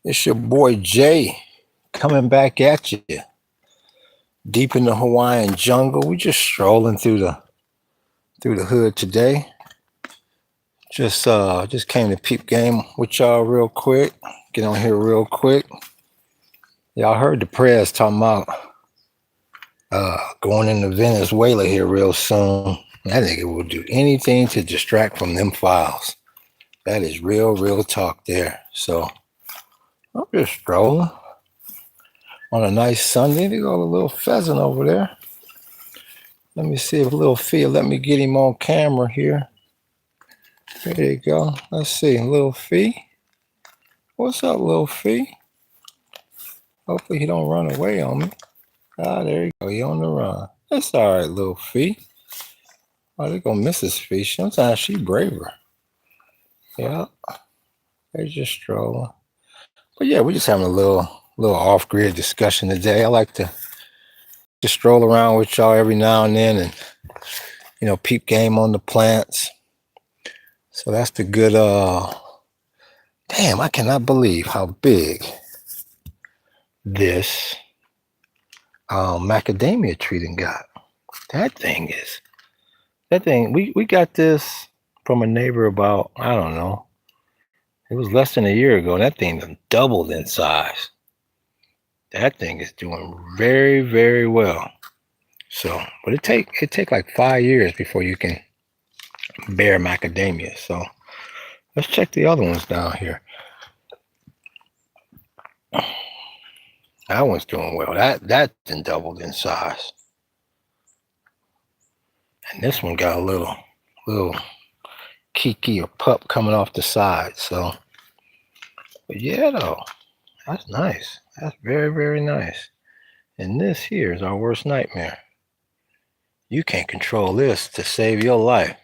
It's your boy Jay coming back at you. Deep in the Hawaiian jungle. We just strolling through the hood today. Just came to peep game with y'all real quick. Get on here real quick. Y'all heard the prayers talking about going into Venezuela here real soon. That nigga will do anything to distract from them files. That is real talk there. So I'm just strolling on a nice Sunday. They got a little pheasant over there. Let me see if Lil Fee let me get him on camera here. There you go. Let's see, Lil Fee. What's up, Lil Fee? Hopefully he don't run away on me. Ah, there you go. He on the run. That's all right, Lil Fee. Oh, they gonna miss his Fee. Sometimes she braver. Yeah, they just strolling. But yeah, we're just having a little off-grid discussion today. I like to just stroll around with y'all every now and then, and peep game on the plants. So that's the good. Damn, I cannot believe how big this macadamia tree done got. That thing, we got this from a neighbor about, I don't know, it was less than a year ago, and that thing done doubled in size. That thing is doing very well. So, but it take like 5 years before you can bear macadamia. So let's check the other ones down here. That one's doing well. That done doubled in size. And this one got a little kiki or pup coming off the side. So, but yeah, though, that's nice. That's very nice. And this here is our worst nightmare. You can't control this to save your life.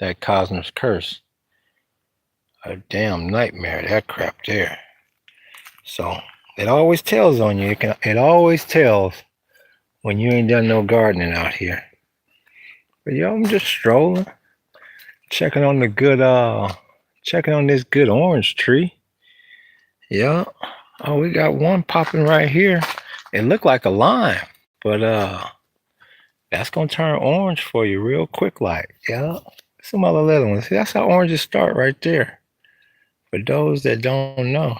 That Cosmos curse. A damn nightmare, that crap there. So it always tells on you. It always tells when you ain't done no gardening out here. But yo, I'm just strolling, checking on this good orange tree. Yeah. Oh, we got one popping right here. It looked like a lime, but that's gonna turn orange for you real quick, like. Yeah. Some other little ones. See, that's how oranges start right there. For those that don't know,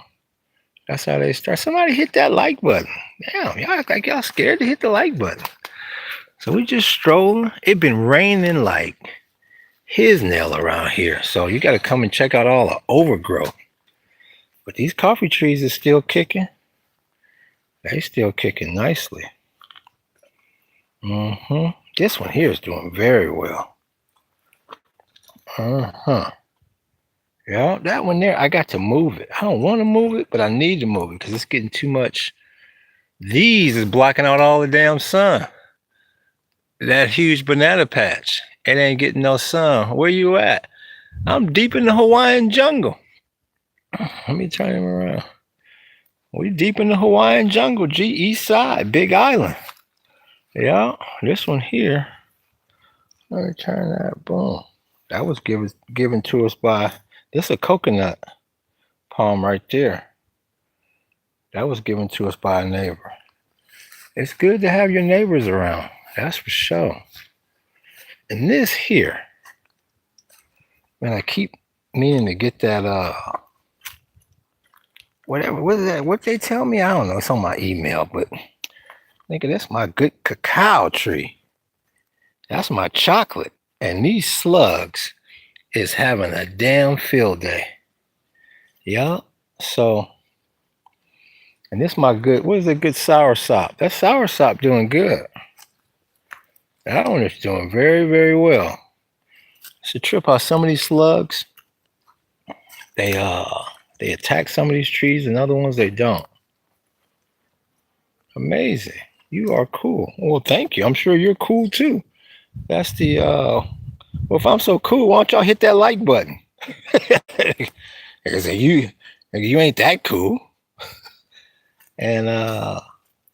that's how they start. Somebody hit that like button. Damn, y'all act like y'all scared to hit the like button. So we just strolling. It been raining like his nail around here. So you got to come and check out all the overgrowth. But these coffee trees are still kicking. They still kicking nicely. This one here is doing very well. Yeah, that one there, I got to move it. I don't want to move it, but I need to move it because it's getting too much. These is blocking out all the damn sun. That huge banana patch, it ain't getting no sun. Where you at? I'm deep in the Hawaiian jungle. Let me turn him around. We deep in the Hawaiian jungle, east side, Big Island. Yeah, this one here. Let me turn that. Boom. That was given to us by, this is a coconut palm right there. That was given to us by a neighbor. It's good to have your neighbors around. That's for sure. And this here, man, I keep meaning to get that, whatever, what is that? What they tell me? I don't know. It's on my email, but nigga, that's my good cacao tree. That's my chocolate. And these slugs is having a damn field day. Yeah. So, and this my good, what is a good soursop? That soursop doing good. That one is doing very well. It's a trip how some of these slugs, they attack some of these trees and other ones they don't. Amazing. You are cool. Well, thank you. I'm sure you're cool too. That's the well, if I'm so cool, why don't y'all hit that like button? Because you ain't that cool. And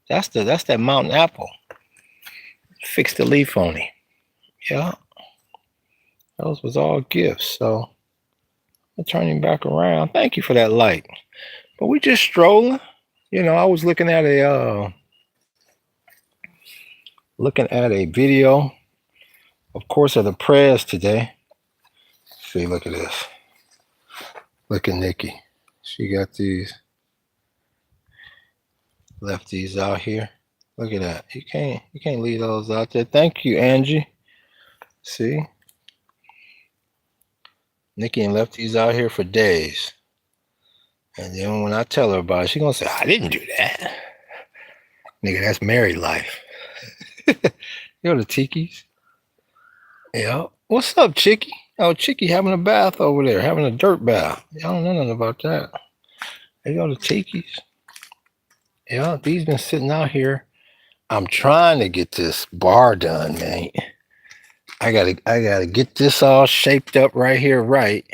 that's that mountain apple. Fix the leaf on it. Yeah. Those was all gifts. So I'll turn him back around. Thank you for that like. But we just strolling. You know, I was looking at a video, of course, of the prayers today. See, look at this. Look at Nikki. She got these, left these out here. Look at that. You can't leave those out there. Thank you, Angie. See? Nikki and left these out here for days. And then when I tell her about it, she's gonna say, I didn't do that. Nigga, that's married life. You know the Tikis? Yeah. What's up, Chicky? Oh, Chicky having a bath over there, having a dirt bath. Y'all don't know nothing about that. They go to Tikis. Yeah, these been sitting out here. I'm trying to get this bar done, man. I gotta get this all shaped up right here, right.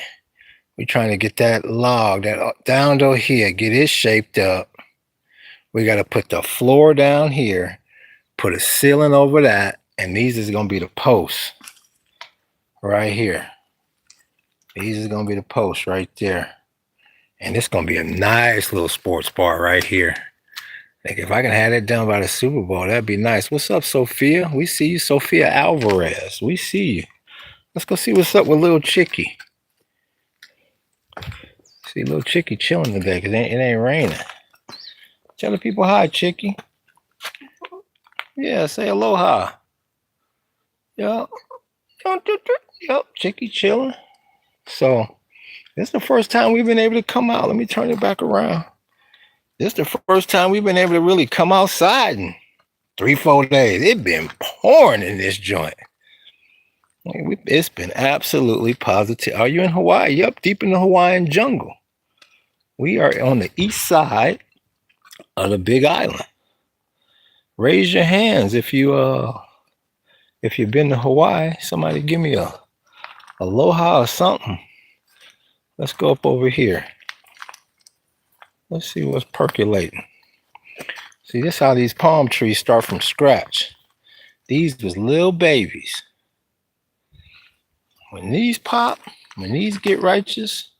We're trying to get that log that down to here, get it shaped up. We gotta put the floor down here, put a ceiling over that, and these is gonna be the posts right here. These is gonna be the posts right there. And it's gonna be a nice little sports bar right here. Like if I can have that done by the Super Bowl, that'd be nice. What's up, Sophia? We see you, Sophia Alvarez. We see you. Let's go see what's up with little Chicky. See little Chicky chilling today because it ain't raining. Tell the people hi, Chicky. Yeah, say aloha. Yup. Yup, Chicky chilling. So this is the first time we've been able to come out. Let me turn it back around. This is the first time we've been able to really come outside in 3-4 days. It's been pouring in this joint. It's been absolutely positive. Are you in Hawaii? Yep, deep in the Hawaiian jungle. We are on the east side of the Big Island. Raise your hands if you've been to Hawaii. Somebody give me a aloha or something. Let's go up over here. Let's see what's percolating. See, this is how these palm trees start from scratch. These was little babies. When these pop, when these get righteous,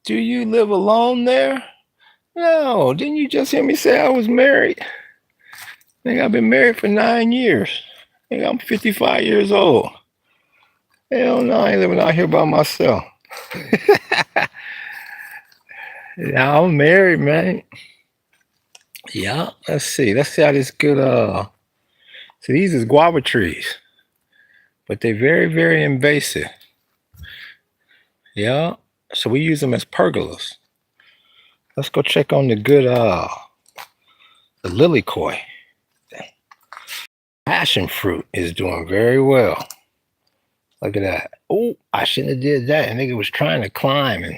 do you live alone there? No, didn't you just hear me say I was married? I think I've been married for 9 years. I think I'm 55 years old. Hell no, I ain't living out here by myself. Yeah, I'm married, man. Yeah, let's see. Let's see how this good. So these is guava trees, but they're very, very invasive. Yeah, so we use them as pergolas. Let's go check on the good the lily koi. Passion fruit is doing very well. Look at that. Oh, I shouldn't have did that. I think it was trying to climb and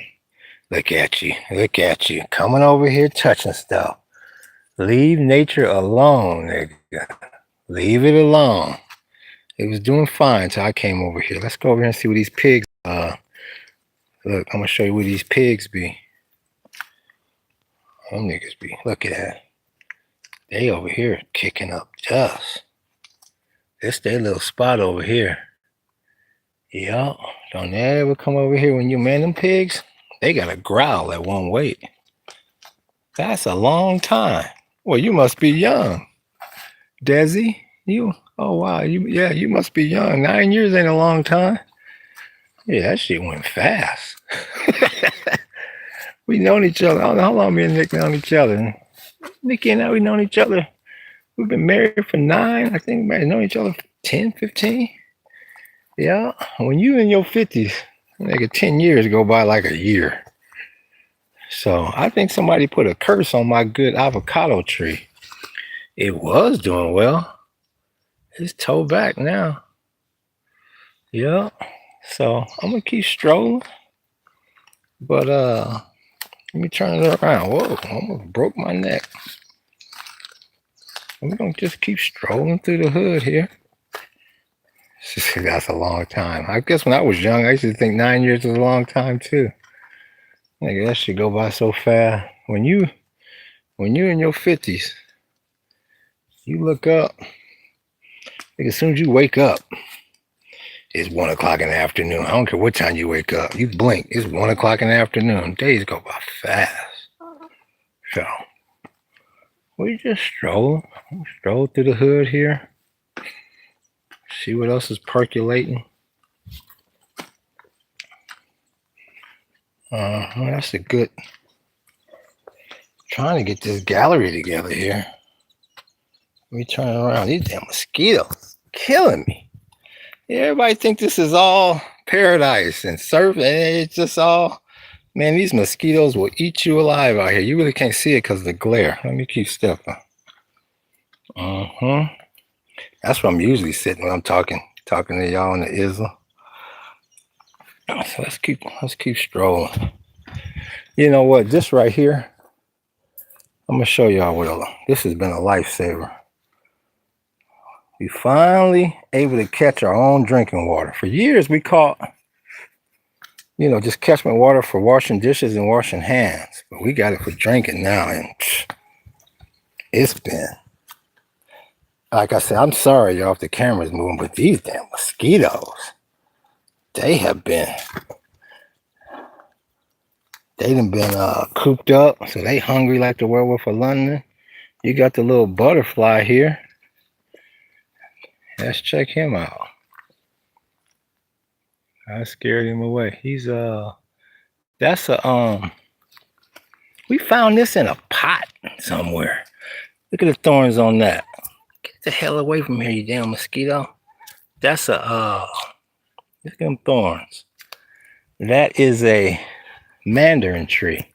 look at you. Look at you. Coming over here touching stuff. Leave nature alone, nigga. Leave it alone. It was doing fine until I came over here. Let's go over here and see what these pigs look, I'm gonna show you where these pigs be. Them niggas be. Look at that. They over here kicking up dust. This their little spot over here. Yup. Don't ever come over here when you man them pigs. They gotta growl at one weight. That's a long time. Well, you must be young. Desi, you, oh wow, you must be young. 9 years ain't a long time. Yeah, that shit went fast. We known each other. I don't know how long me and Nick known each other. Nikki and I, we known each other. We've been married for 9. I think we might have known each other for 10, 15. Yeah, when you in your 50s, like 10 years go by like a year. So I think somebody put a curse on my good avocado tree. It was doing well. It's towed back now. Yeah. So I'm gonna keep strolling. But let me turn it around. Whoa, I almost broke my neck. We're gonna just keep strolling through the hood here. That's a long time. I guess when I was young, I used to think 9 years was a long time too. Like that should go by so fast. When you're in your 50s, you look up. Like as soon as you wake up, it's 1 o'clock in the afternoon. I don't care what time you wake up. You blink, it's 1 o'clock in the afternoon. Days go by fast. So we just stroll through the hood here. See what else is percolating. That's a good. Trying to get this gallery together here. Let me turn around. These damn mosquitoes killing me. Yeah, everybody think this is all paradise and surf, and it's just all. Man, these mosquitoes will eat you alive out here. You really can't see it because of the glare. Let me keep stepping. That's where I'm usually sitting when I'm talking to y'all in the Isle. So let's keep strolling. You know what? This right here, I'm gonna show y'all what this has been a lifesaver. We finally able to catch our own drinking water. For years we caught, just catchment water for washing dishes and washing hands, but we got it for drinking now, and it's been. Like I said, I'm sorry y'all if the camera's moving, but these damn mosquitoes, they done been cooped up, so they hungry like the werewolf of London. You got the little butterfly here. Let's check him out. I scared him away. He's that's a we found this in a pot somewhere. Look at the thorns on that. Get the hell away from here, you damn mosquito. That's a look at them thorns. That is a mandarin tree.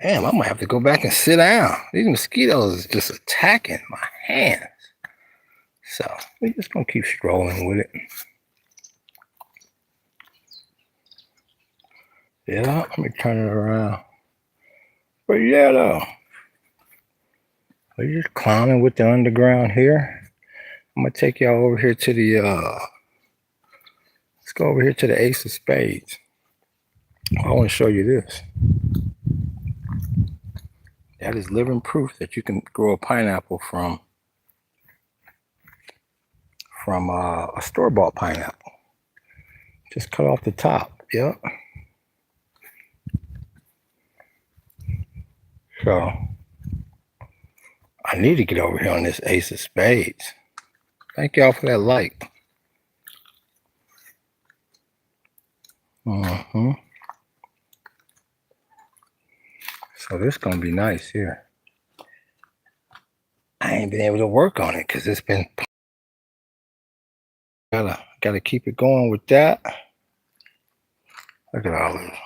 Damn, I might have to go back and sit down. These mosquitoes is just attacking my hands. So we're just gonna keep strolling with it. Yeah, let me turn it around. But yeah, though, we're just climbing with the underground here. I'm gonna take y'all over here to the let's go over here to the Ace of Spades. I want to show you this. That is living proof that you can grow a pineapple from a store-bought pineapple. Just cut off the top. Yep. So I need to get over here on this Ace of Spades. Thank y'all for that like. So this gonna be nice here. I ain't been able to work on it because it's been gotta keep it going with that. Look at all this.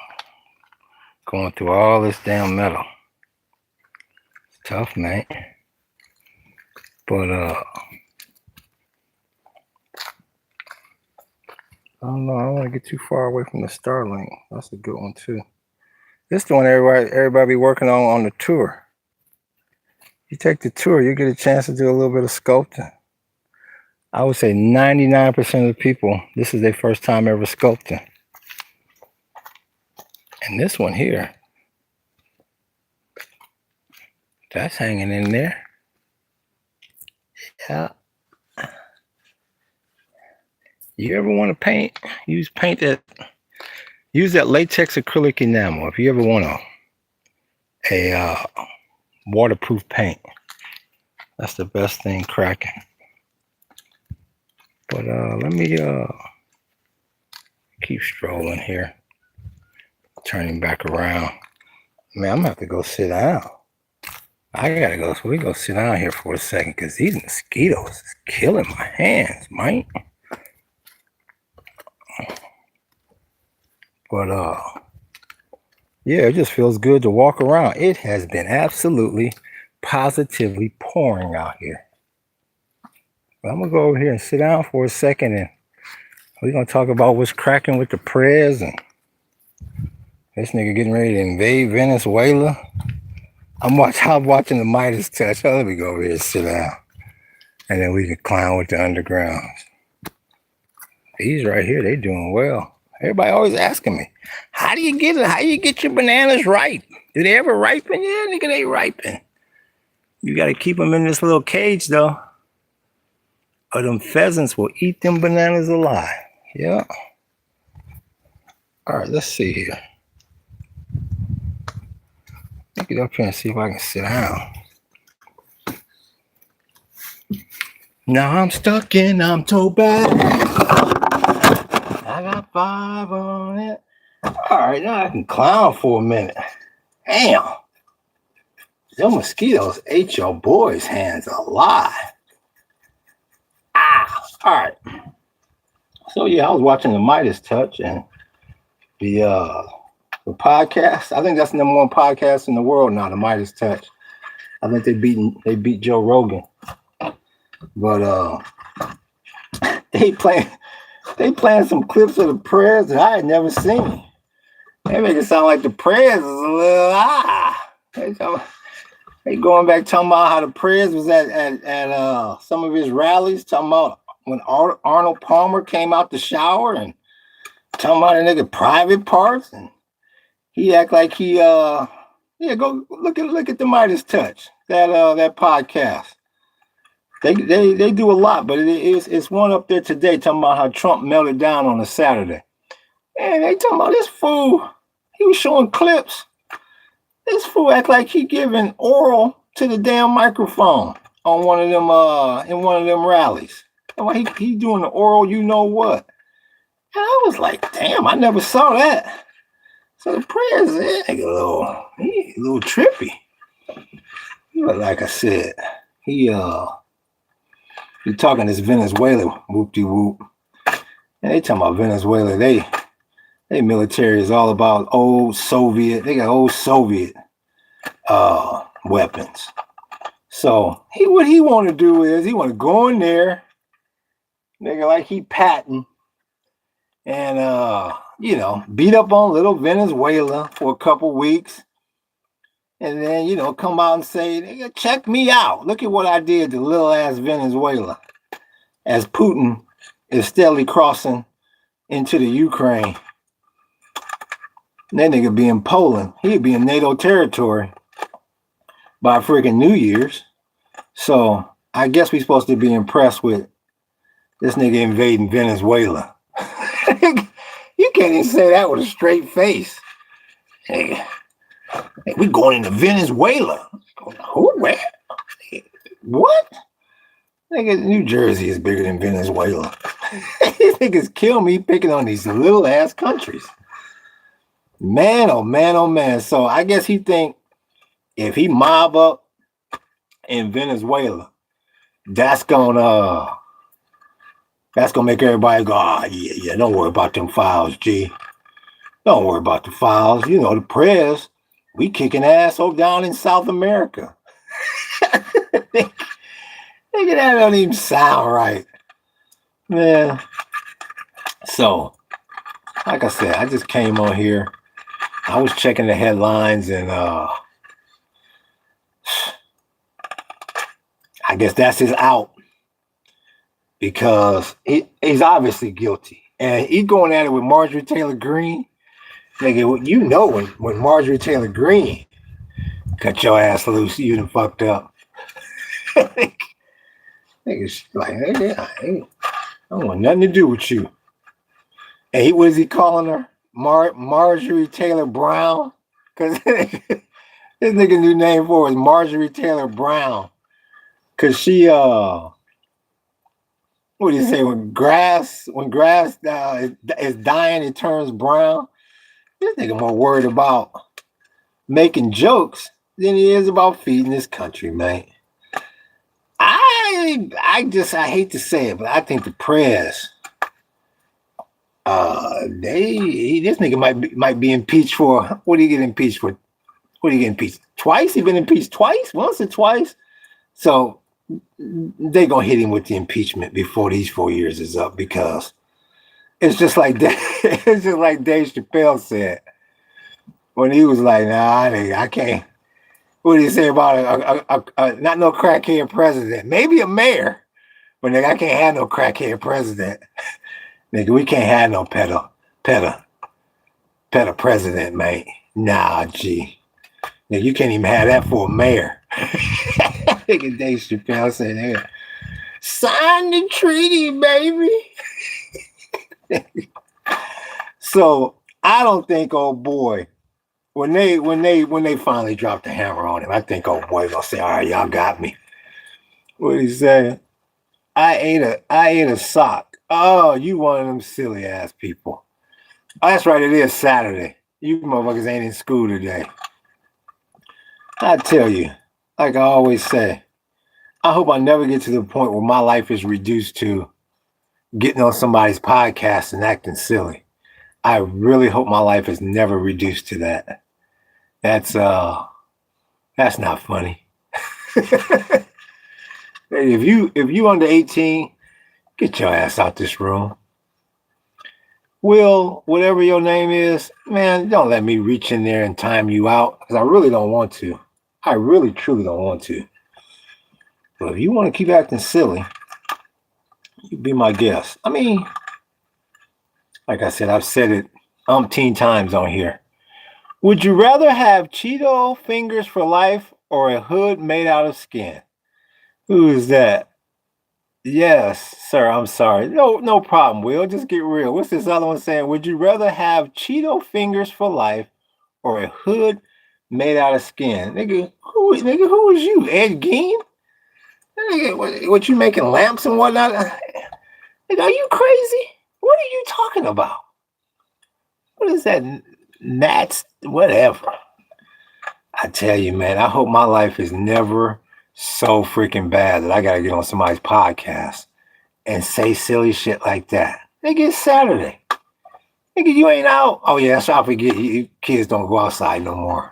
Going through all this damn metal. It's tough, man. But I don't know. I don't want to get too far away from the Strolling. That's a good one too. This is the one everybody be working on the tour. You take the tour, you get a chance to do a little bit of sculpting. I would say 99% of the people, this is their first time ever sculpting. And this one here, that's hanging in there. Yeah. You ever want to paint? Use that latex acrylic enamel. If you ever want a waterproof paint, that's the best thing cracking. But let me keep strolling here, turning back around. Man, I'm gonna have to go sit down. I gotta go. So we go sit down here for a second because these mosquitoes is killing my hands, man. But yeah, it just feels good to walk around. It has been absolutely, positively pouring out here. But I'm gonna go over here and sit down for a second, and we're gonna talk about what's cracking with the prez and this nigga getting ready to invade Venezuela. I'm watching the Midas touch. Oh, let me go over here and sit down, and then we can clown with the undergrounds. These right here, they doing well. Everybody always asking me, how do you get it? How you get your bananas ripe? Do they ever ripen? Yeah, nigga, they ripen. You got to keep them in this little cage, though, or them pheasants will eat them bananas alive. Yeah. All right, let's see here. get up here and see if I can sit down. Now I'm stuck and I'm so bad. I got 5 on it. All right, now I can clown for a minute. Damn. Them mosquitoes ate your boy's hands alive. Ah, all right. So yeah, I was watching the Midas Touch and the podcast. I think that's the #1 podcast in the world now, the Midas Touch. I think they beat Joe Rogan. But they playing some clips of the prayers that I had never seen. They make it sound like the prayers is a little They going back talking about how the prayers was at some of his rallies, talking about when Arnold Palmer came out the shower and talking about a nigga private parts, and he act like he go look at the Midas Touch, that podcast. They do a lot, but it's one up there today talking about how Trump melted down on a Saturday. And they talking about this fool. He was showing clips. This fool act like he giving oral to the damn microphone on one of them in one of them rallies. He doing the oral, you know what? And I was like, damn, I never saw that. So the president, a little trippy. But like I said, he talking this Venezuela whoop-de-whoop. And they talking about Venezuela, they military is all about old Soviet. They got old Soviet weapons. So what he want to do is he want to go in there, nigga, like he Patton, and beat up on little Venezuela for a couple weeks, and then come out and say, nigga, check me out. Look at what I did to little ass Venezuela. As Putin is steadily crossing into the Ukraine. That nigga be in Poland. He'd be in NATO territory by freaking New Year's. So I guess we're supposed to be impressed with this nigga invading Venezuela. You can't even say that with a straight face. Hey, we going into Venezuela. Who? Where? What? Nigga, New Jersey is bigger than Venezuela. These niggas kill me picking on these little ass countries. Man, oh man, oh man. So I guess he think if he mob up in Venezuela, that's gonna make everybody go, yeah, don't worry about them files, G. Don't worry about the files. The prayers, we kicking ass over down in South America. Nigga, that don't even sound right. Yeah. So, like I said, I just came on here. I was checking the headlines, and I guess that's his out, because he's obviously guilty, and he's going at it with Marjorie Taylor Greene. Nigga, when Marjorie Taylor Greene cut your ass loose, you done fucked up. Nigga's like, hey, I don't want nothing to do with you. And what is he calling her? Marjorie Taylor Brown? Because this nigga new name for her is Marjorie Taylor Brown. Because she, what do you say? When grass is dying, it turns brown. This nigga more worried about making jokes than he is about feeding this country, man. I hate to say it, but I think the press, this nigga might be impeached for, what do you get impeached for? What do you get impeached? Twice? He been impeached twice? Once or twice? So they gonna hit him with the impeachment before these 4 years is up, because it's just like Dave Chappelle said when he was like, nah, I can't. What do you say about a not no crackhead president? Maybe a mayor, but nigga, I can't have no crackhead president. Nigga, we can't have no peta president, man. Nah, G. Nigga, you can't even have that for a mayor. Nigga, Dave Chappelle said, nigga, sign the treaty, baby. So I don't think, oh boy, when they finally dropped the hammer on him, I think old boy gonna say, "All right, y'all got me." What he say? I ate a sock. Oh, you one of them silly ass people. Oh, that's right. It is Saturday. You motherfuckers ain't in school today. I tell you, like I always say, I hope I never get to the point where my life is reduced to getting on somebody's podcast and acting silly. I really hope my life is never reduced to that. That's not funny. if you under 18, get your ass out this room. Will, whatever your name is, man, don't let me reach in there and time you out because I really don't want to. I really, truly don't want to. But if you want to keep acting silly, you be my guest. I mean, like I said, I've said it umpteen times on here. Would you rather have Cheeto fingers for life or a hood made out of skin? Who is that? Yes, sir. I'm sorry. No problem, Will. Just get real. What's this other one saying? Would you rather have Cheeto fingers for life or a hood made out of skin? Nigga, who is you? Ed Gein? Nigga, what you making lamps and whatnot? Nigga, are you crazy? What are you talking about? What is that? Nats? Whatever. I tell you, man, I hope my life is never so freaking bad that I gotta get on somebody's podcast and say silly shit like that. Nigga, it's Saturday. Nigga, you ain't out. Oh yeah, that's why I forget. You kids don't go outside no more.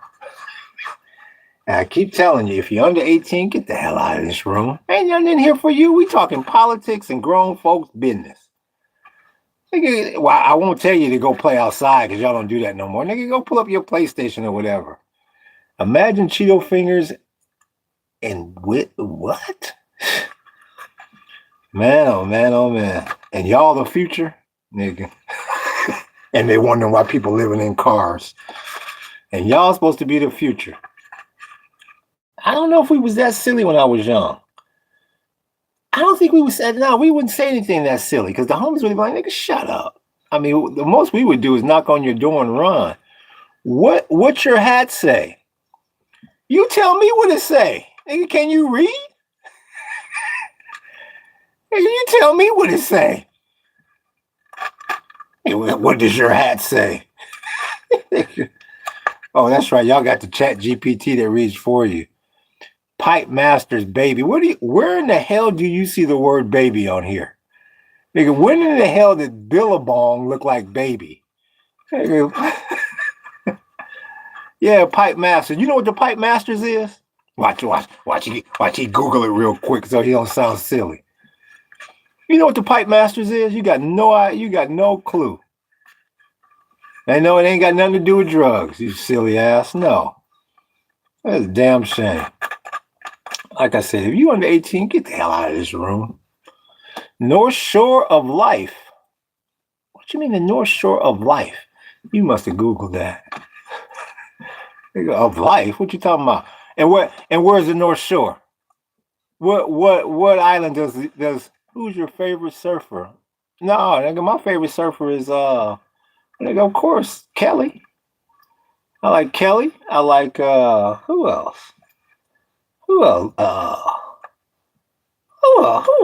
And I keep telling you, if you're under 18, get the hell out of this room. Ain't nothing in here for you. We talking politics and grown folks' business. Nigga, well, I won't tell you to go play outside because y'all don't do that no more. Nigga, go pull up your PlayStation or whatever. Imagine Cheeto fingers and with what? Man, oh man, oh man. And y'all the future? Nigga. And they wondering why people living in cars. And y'all supposed to be the future. I don't know if we was that silly when I was young. I don't think we would say, no, we wouldn't say anything that silly because the homies would be like, nigga, shut up. I mean, the most we would do is knock on your door and run. What's your hat say? You tell me what it say. Nigga, can you read? You tell me what it say. Hey, what does your hat say? Oh, that's right. Y'all got the chat GPT that reads for you. Pipe Masters baby. Where in the hell do you see the word baby on here? Nigga, when in the hell did Billabong look like baby? Nigga. Yeah, Pipe Masters. You know what the Pipe Masters is? Watch he Google it real quick so he don't sound silly. You know what the Pipe Masters is? You got no clue. I know it ain't got nothing to do with drugs, you silly ass. No. That's a damn shame. Like I said, if you under 18, get the hell out of this room. North Shore of Life. What you mean the North Shore of Life? You must have Googled that. Of life? What you talking about? And where's the North Shore? What island does who's your favorite surfer? No, nigga, my favorite surfer is nigga, of course, Kelly. I like Kelly. I like who else? Who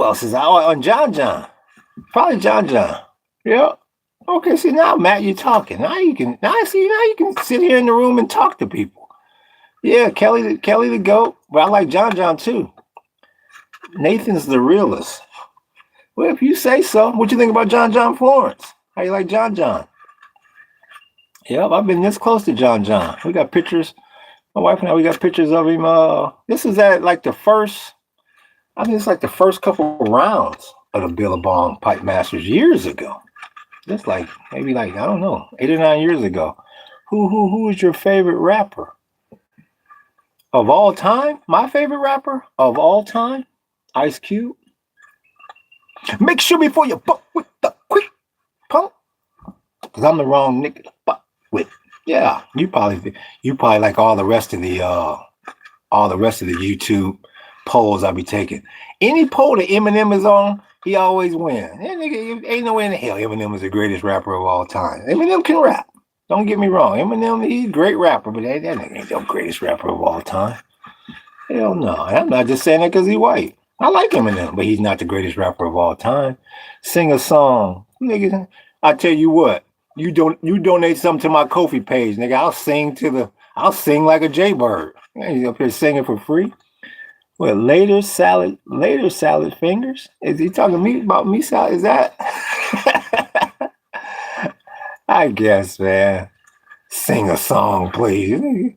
else is out on John? Probably John. Yeah. Okay, see now, Matt, you're talking. Now you can sit here in the room and talk to people. Yeah, Kelly the GOAT, but I like John too. Nathan's the realest. Well, if you say so. What you think about John Florence? How you like John? Yep, I've been this close to John. We got pictures. My wife and I, we got pictures of him. This is at like the first, I think it's like the first couple rounds of the Billabong Pipe Masters years ago. Just like, maybe like, I don't know, 8 or 9 years ago. Who is your favorite rapper? Of all time? My favorite rapper of all time? Ice Cube. Make sure before you fuck with the quick pump. Because I'm the wrong nigga to fuck with. Yeah, you probably like all the rest of the YouTube polls I be taking. Any poll that Eminem is on, he always wins. That nigga, ain't no way in the hell Eminem is the greatest rapper of all time. Eminem can rap. Don't get me wrong. Eminem, he's a great rapper, but that nigga ain't the greatest rapper of all time. Hell no. I'm not just saying that because he's white. I like Eminem, but he's not the greatest rapper of all time. Sing a song. Nigga, I tell you what, you donate something to my Kofi page, nigga. I'll sing like a Jaybird. He's up here singing for free. What, later salad fingers? Is he talking to me about me salad? Is that? I guess, man. Sing a song, please.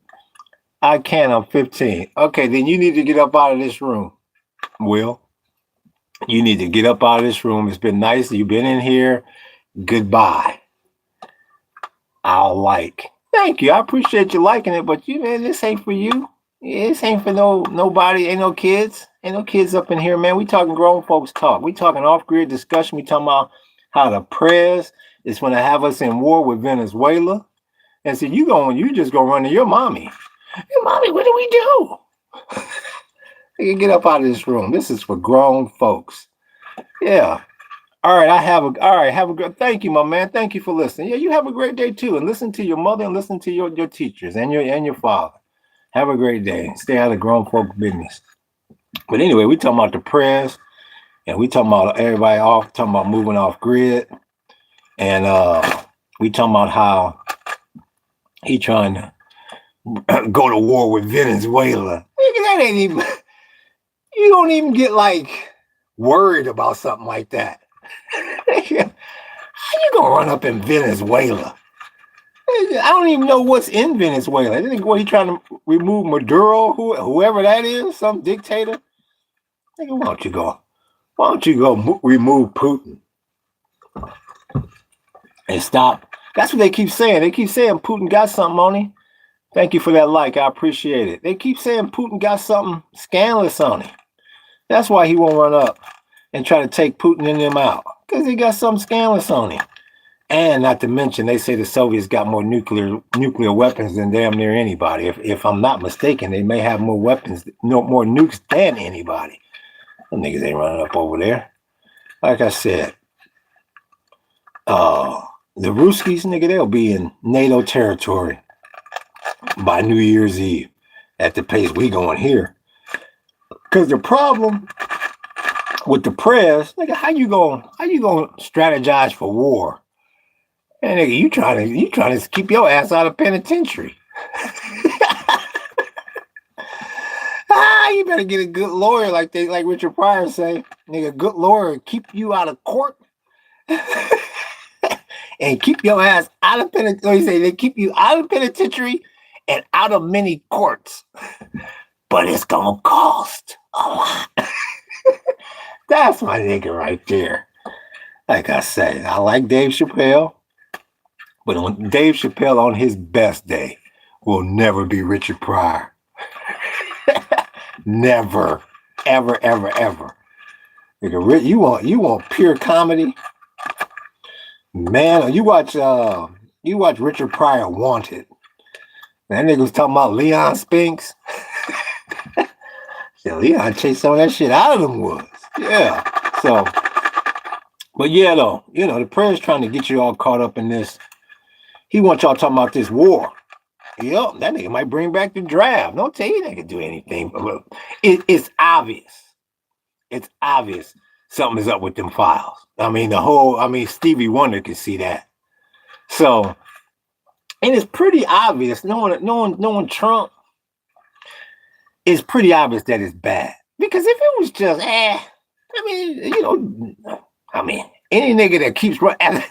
I can't. I'm 15. Okay, then you need to get up out of this room. Will, you need to get up out of this room. It's been nice. You've been in here. Goodbye. Thank you. I appreciate you liking it, but man, this ain't for you. This ain't for nobody. Ain't no kids. Ain't no kids up in here, man. We talking grown folks talk. We talking off-grid discussion. We talking about how the press is going to have us in war with Venezuela. And so you just gonna run to your mommy. Hey, mommy, what do we do? You get up out of this room. This is for grown folks. Yeah. All right. Have a good. Thank you, my man. Thank you for listening. Yeah, you have a great day too. And listen to your mother and listen to your teachers and your father. Have a great day. Stay out of grown folk business. But anyway, we talking about the prayers, and we talking about everybody talking about moving off grid, and we talking about how he trying to go to war with Venezuela. That ain't even. You don't even get like worried about something like that. How you gonna run up in Venezuela? I don't even know what's in Venezuela. I think what he trying to remove Maduro, whoever that is, some dictator. Why don't you go remove Putin and stop? That's what they keep saying. They keep saying Putin got something on him. Thank you for that like. I appreciate it. They keep saying Putin got something scandalous on him. That's why he won't run up and try to take Putin and them out, because he got something scandalous on him. And not to mention, they say the Soviets got more nuclear weapons than damn near anybody. If I'm not mistaken, they may have more weapons, more nukes than anybody. Them niggas ain't running up over there. Like I said, the Ruskies, nigga, they'll be in NATO territory by New Year's Eve at the pace we going here. Because the problem with the press, nigga, how you gonna strategize for war? And nigga, you trying to keep your ass out of penitentiary. You better get a good lawyer, like Richard Pryor say. Nigga, good lawyer keep you out of court and keep your ass out of penitentiary. They keep you out of penitentiary and out of many courts. But it's gonna cost a lot. That's my nigga right there. Like I said, I like Dave Chappelle, but on Dave Chappelle on his best day will never be Richard Pryor. Never, ever, ever, ever. Nigga, you want pure comedy, man? You watch Richard Pryor Wanted. That nigga was talking about Leon Spinks. Yeah, Leon chased some of that shit out of them woods. Yeah. So, but yeah, though, the prayer's trying to get you all caught up in this. He wants y'all talking about this war. Yep, that nigga might bring back the draft. Don't tell you they can do anything. It's obvious. It's obvious something is up with them files. Stevie Wonder can see that. So, and it's pretty obvious. Knowing Trump, it's pretty obvious that it's bad. Because if it was just, any nigga that keeps running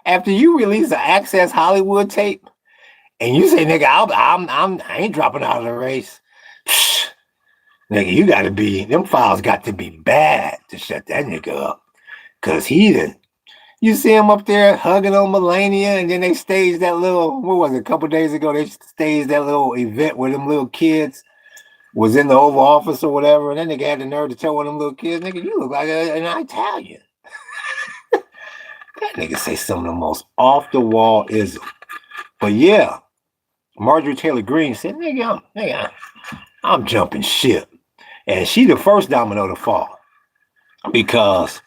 after you release an Access Hollywood tape and you say, nigga, I ain't dropping out of the race. Psh, nigga, them files got to be bad to shut that nigga up. Cause you see him up there hugging on Melania, and then they staged that little, what was it, a couple days ago, they staged that little event where them little kids was in the Oval Office or whatever, and then nigga had the nerve to tell one of them little kids, nigga, you look like an Italian. That nigga say some of the most off-the-wall ism. But yeah, Marjorie Taylor Greene said, nigga, I'm jumping ship. And she the first domino to fall. Because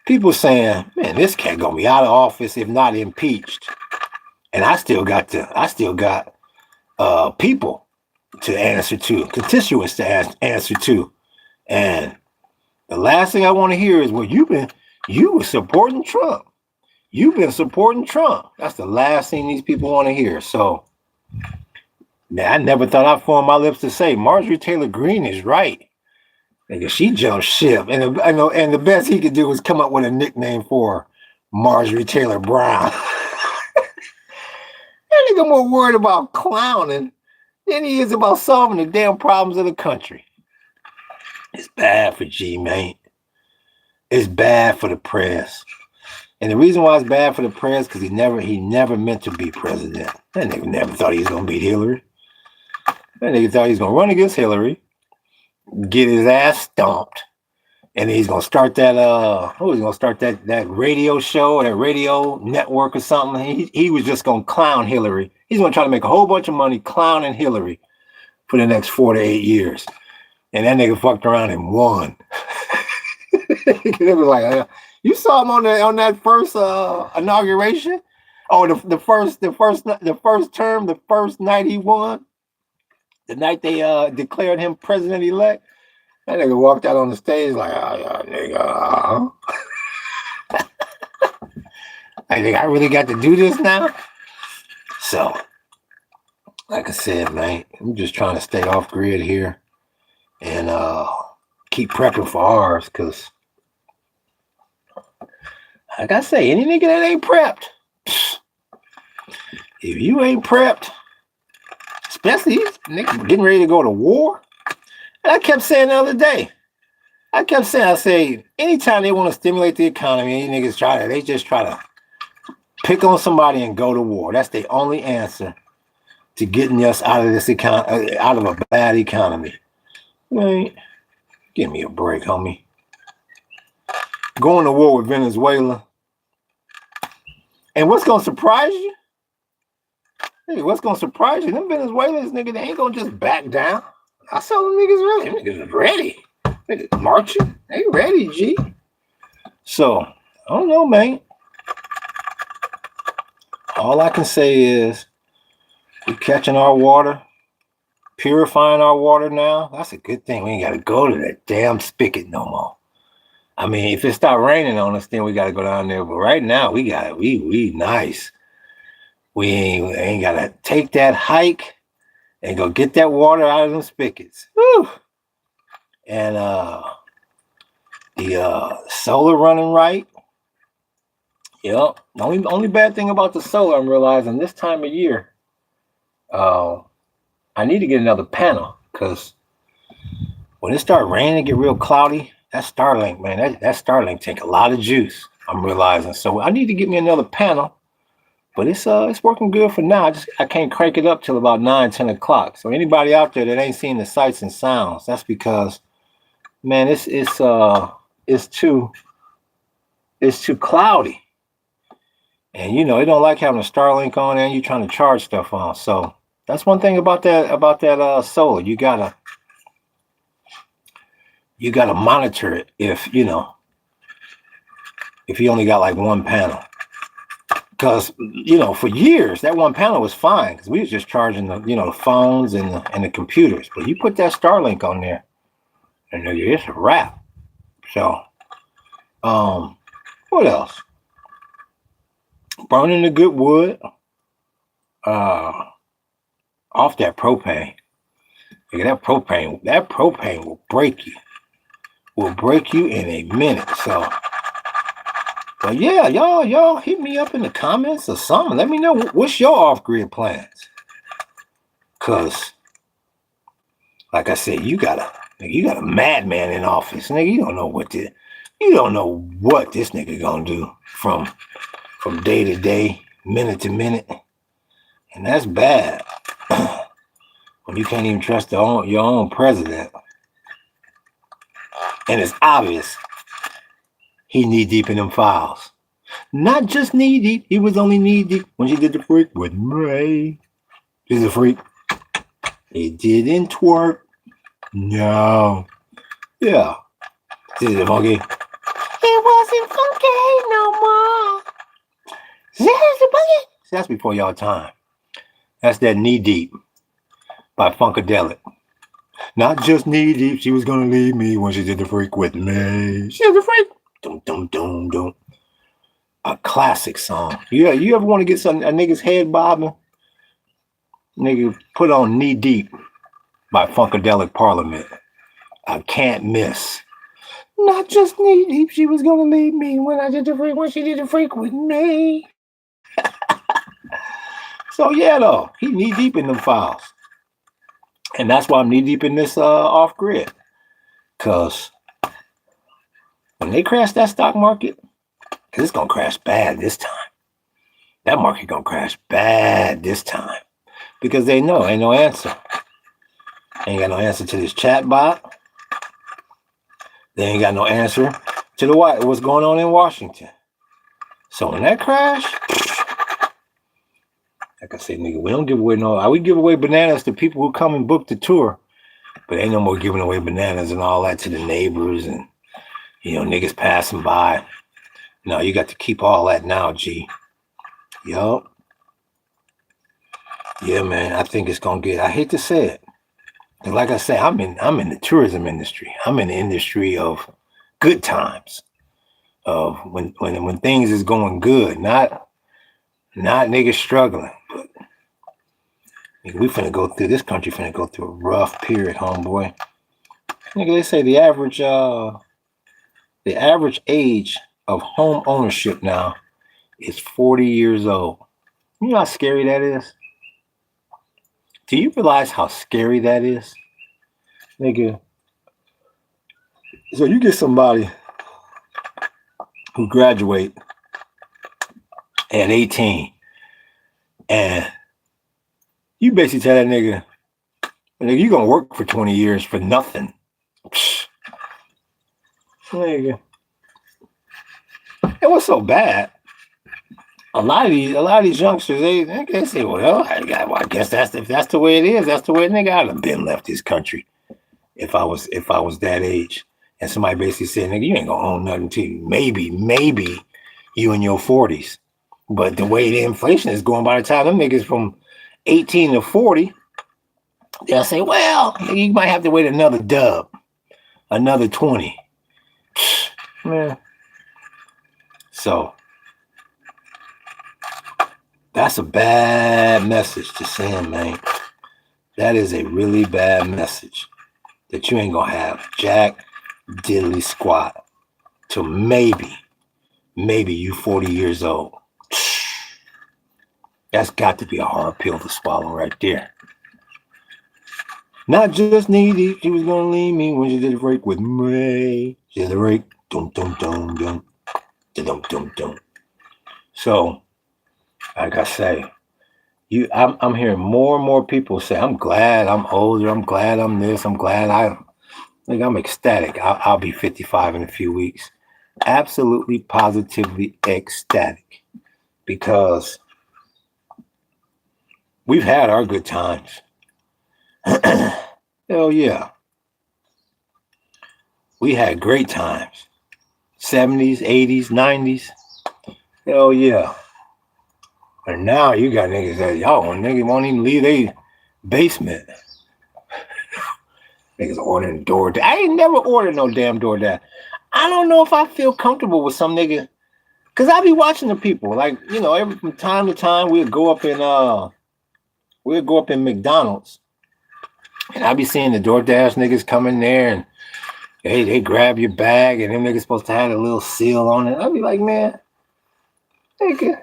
people saying, man, this cat gonna be out of office if not impeached. And I still got people to answer to, constituents to answer to. And the last thing I want to hear is, well, you were supporting Trump. You've been supporting Trump. That's the last thing these people want to hear. So, man, I never thought I'd form my lips to say Marjorie Taylor Greene is right. Nigga, she jumped ship. And the best he could do was come up with a nickname for Marjorie Taylor Brown. That nigga more worried about clowning than he is about solving the damn problems of the country. It's bad for G, man. It's bad for the press. And the reason why it's bad for the press, because he never meant to be president. That nigga never thought he was going to beat Hillary. That nigga thought he was going to run against Hillary, get his ass stomped, and then he's going to start that, that radio show or that radio network or something. He was just going to clown Hillary. He's going to try to make a whole bunch of money clowning Hillary for the next 4 to 8 years. And that nigga fucked around and won. It was like, you saw him on that first inauguration. Oh, the first term, the first night he won, the night they declared him president-elect. That nigga walked out on the stage like, oh, nigga. I think I really got to do this now. So, like I said, man, I'm just trying to stay off grid here and keep prepping for ours, because like I say, any nigga that ain't prepped, if you ain't prepped, especially niggas getting ready to go to war. And I kept saying the other day, I say, anytime they want to stimulate the economy, these niggas they just try to pick on somebody and go to war. That's the only answer to getting us out of this out of a bad economy. Man, give me a break, homie. Going to war with Venezuela. And what's going to surprise you? Hey, what's going to surprise you? Them Venezuelans, nigga, they ain't going to just back down. I saw them niggas ready. Them niggas ready. Niggas marching. They ready, G. So, I don't know, man. All I can say is we're catching our water, purifying our water now. That's a good thing. We ain't got to go to that damn spigot no more. I mean, if it start raining on us, then we got to go down there. But right now, we nice. We ain't got to take that hike and go get that water out of them spigots. Whew. And the solar running right. Yep. The only bad thing about the solar, I'm realizing this time of year, I need to get another panel, because when it start raining and get real cloudy, that Starlink, man, that Starlink take a lot of juice, I'm realizing. So I need to get me another panel, but it's working good for now. I can't crank it up till about 9-10 o'clock. So anybody out there that ain't seen the sights and sounds, that's because, man, it's too cloudy. And you know, they don't like having a Starlink on and you trying to charge stuff on. So that's one thing about that solar. You gotta monitor it if you only got like one panel. Because for years that one panel was fine, because we was just charging the phones and the computers. But you put that Starlink on there, and it's a wrap. So what else? Burning the good wood off that propane. That propane will break you. Will break you in a minute. So, but yeah, y'all hit me up in the comments or something. Let me know what's your off-grid plans. Cause, like I said, you got a madman in office, nigga. You don't know what this nigga gonna do from day to day, minute to minute, and that's bad. When you can't even trust your own president. And it's obvious he knee deep in them files. Not just knee deep, he was only knee deep when she did the freak with Ray. She's a freak. It didn't twerk. No. Yeah. This is it funky. It wasn't funky no more. This is the boogie. See, that's before y'all time. That's that Knee Deep by Funkadelic. Not just knee deep, she was gonna leave me when she did the freak with me. She was a freak. Dum dum dum dum. A classic song. Yeah, you ever want to get a nigga's head bobbing? Nigga, put on Knee Deep by Funkadelic Parliament. I can't miss. Not just knee deep, she was gonna leave me when she did the freak with me. So yeah, though, he knee deep in them files. And that's why I'm knee deep in this off grid. Cause when they crash that stock market, cause it's gonna crash bad this time. That market gonna crash bad this time. Because they know ain't no answer. Ain't got no answer to this chat bot. They ain't got no answer to the what's going on in Washington. So when that crash, like I said, nigga, we don't give away we give away bananas to people who come and book the tour, but ain't no more giving away bananas and all that to the neighbors and, niggas passing by. No, you got to keep all that now, G. Yup. Yeah, man, I think it's gonna get, I hate to say it. And like I say, I'm in the tourism industry. I'm in the industry of good times. Of when things is going good, not niggas struggling. But nigga, we finna go through, this country finna go through a rough period, homeboy. Nigga, they say the average age of home ownership now is 40 years old. You know how scary that is? Do you realize how scary that is? Nigga. So you get somebody who graduate at 18 and you basically tell that nigga, you gonna work for 20 years for nothing. Psh. Nigga. It was so bad. A lot of these youngsters, they say, well, I guess if that's the way it is, that's the way nigga I'd have been left this country if I was that age. And somebody basically said, nigga, you ain't gonna own nothing till maybe you in your 40s. But the way the inflation is going, by the time them niggas from 18 to 40, they'll say, well, you might have to wait another 20. Man. So that's a bad message to send, man. That is a really bad message that you ain't gonna have jack diddly squat till maybe you 40 years old. That's got to be a hard pill to swallow right there. Not just knee deep, she was gonna leave me when she did the break with me. She did the break, dum dum dum dum, dum dum dum. So, like I say, I'm hearing more and more people say, I'm glad I'm older, I'm glad I'm this, I'm glad I'm ecstatic. I'll be 55 in a few weeks. Absolutely, positively ecstatic. Because we've had our good times. Hell yeah. We had great times. 70s, 80s, 90s. Hell yeah. And now you got niggas that niggas won't even leave their basement. Niggas ordering DoorDash. I ain't never ordered no damn DoorDash. I don't know if I feel comfortable with some nigga. Cause I be watching the people. Like, every from time to time we'll go up in McDonald's. And I be seeing the DoorDash niggas come in there and they grab your bag and them niggas supposed to have a little seal on it. I be like, man, nigga,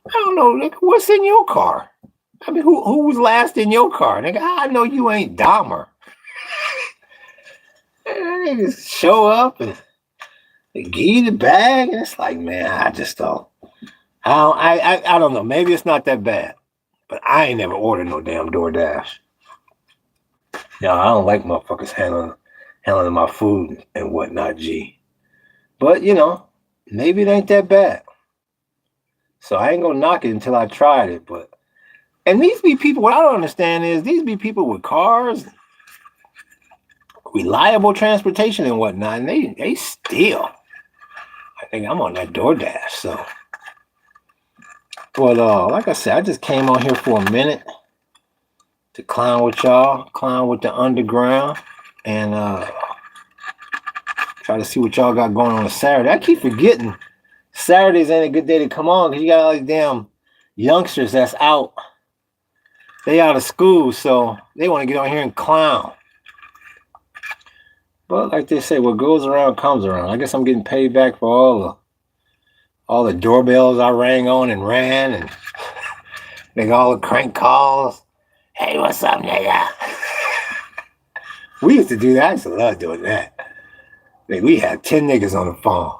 I don't know, nigga, what's in your car? I mean, who was last in your car? Nigga, I know you ain't Dahmer. Niggas show up and they give you the bag and it's like, man, I don't know. Maybe it's not that bad. But I ain't never ordered no damn DoorDash. I don't like motherfuckers handling my food and whatnot, G. But, maybe it ain't that bad. So I ain't gonna knock it until I tried it. And these be people, what I don't understand is these be people with cars, reliable transportation and whatnot, and they steal. I think I'm on that DoorDash, so But like I said, I just came on here for a minute to clown with y'all, clown with the underground, and try to see what y'all got going on Saturday. I keep forgetting Saturdays ain't a good day to come on because you got all these damn youngsters that's out. They out of school, so they want to get on here and clown. But like they say, what goes around comes around. I guess I'm getting paid back for all the doorbells I rang on and ran, and make all the crank calls. Hey, what's up, nigga? We used to do that. I used to love doing that. We had 10 niggas on the phone.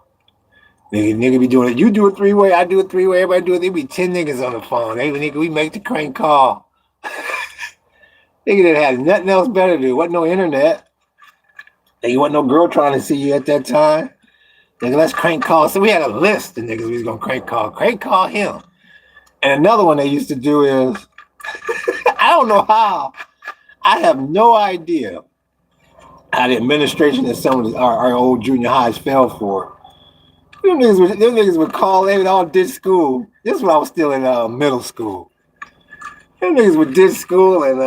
Nigga be doing it. You do a three-way, I do a three-way, everybody do it. There be 10 niggas on the phone. Nigga, we make the crank call. Nigga that had nothing else better to do. Wasn't no internet. Nigga, wasn't no girl trying to see you at that time. Nigga, let's crank call. So we had a list of niggas we was gonna crank call him. And another one they used to do is, I don't know how. I have no idea how the administration of some of our old junior highs fell for it. Them niggas would call, they would all ditch school. This is when I was still in middle school. Them niggas would ditch school and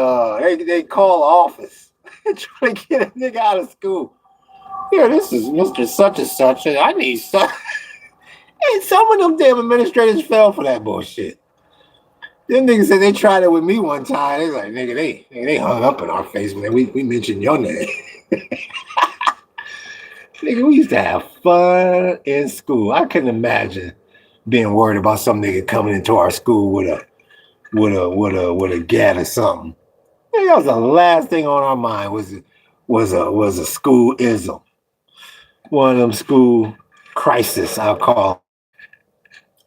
they call office trying to get a nigga out of school. Yeah, this is Mr. Such and Such, and I need some. And some of them damn administrators fell for that bullshit. Them niggas said they tried it with me one time. They like, nigga, they hung up in our face when we mentioned your name. Nigga, we used to have fun in school. I couldn't imagine being worried about some nigga coming into our school with a gat or something. Nigga, that was the last thing on our mind was a school ism. One of them school crisis, I'll call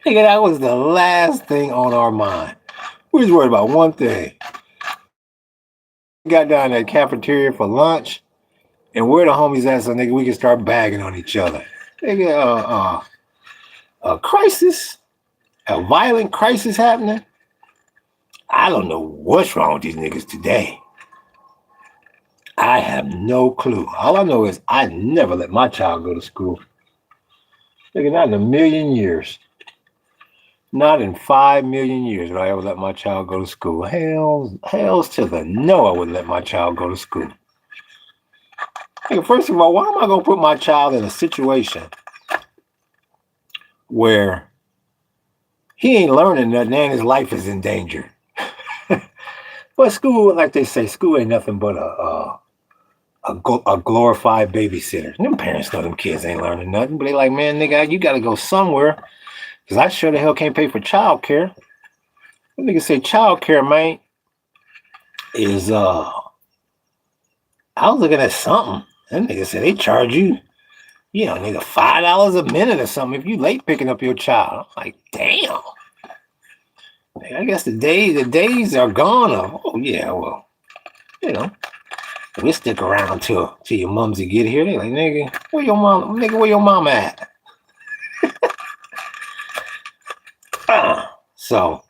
it. Nigga, that was the last thing on our mind. We was worried about one thing. We got down to the cafeteria for lunch. And where the homies at, so nigga, we can start bagging on each other. Nigga, a crisis, a violent crisis happening. I don't know what's wrong with these niggas today. I have no clue. All I know is I never let my child go to school. Nigga, not in a million years. Not in 5 million years would I ever let my child go to school. Hells to the no, I wouldn't let my child go to school. Hey, first of all, why am I going to put my child in a situation where he ain't learning nothing and his life is in danger? But school, like they say, school ain't nothing but a glorified babysitter. Them parents know them kids ain't learning nothing, but they like, man, nigga, you got to go somewhere because I sure the hell can't pay for child care. Them niggas say child care, man, is, I was looking at something. Them niggas say they charge you, nigga, $5 a minute or something if you late picking up your child. I'm like, damn. I guess the days are gone of, oh yeah, well, we'll stick around till your mumsy get here. They like, nigga, where your mom at? So,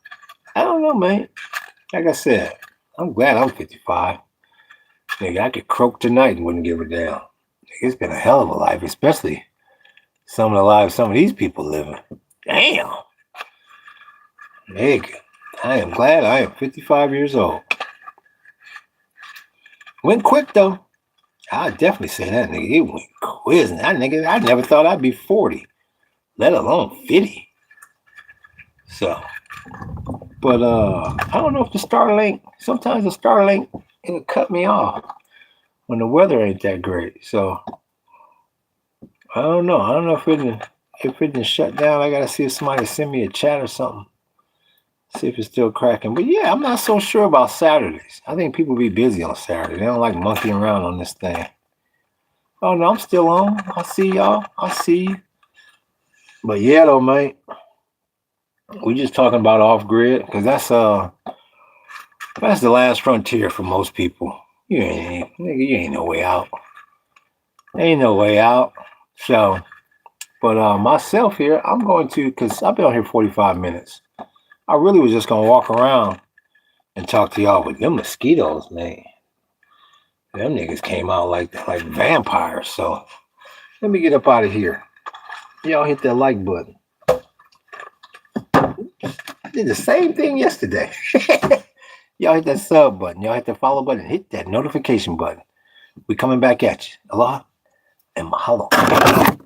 I don't know, man. Like I said, I'm glad I'm 55. Nigga, I could croak tonight and wouldn't give a damn. It's been a hell of a life, especially some of the lives some of these people living. Damn. Nigga, I am glad I am 55 years old. Went quick, though. I'd definitely say that, nigga. It went quick. I never thought I'd be 40, let alone 50. So, but I don't know if sometimes the Starlink, it'll cut me off when the weather ain't that great. So, I don't know. I don't know if it didn't shut down. I got to see if somebody send me a chat or something. See if it's still cracking. But yeah, I'm not so sure about Saturdays. I think people be busy on Saturday. They don't like monkeying around on this thing. Oh no, I'm still on. I see y'all. I see you. But yeah, though, mate. We just talking about off grid because that's the last frontier for most people. You ain't no way out. Ain't no way out. So, but myself here, I'm going to, because I've been on here 45 minutes. I really was just gonna walk around and talk to y'all, but them mosquitoes, man. Them niggas came out like vampires. So let me get up out of here. Y'all hit that like button. did the same thing yesterday. Y'all hit that sub button. Y'all hit the follow button. Hit that notification button. We coming back at you. Aloha and mahalo.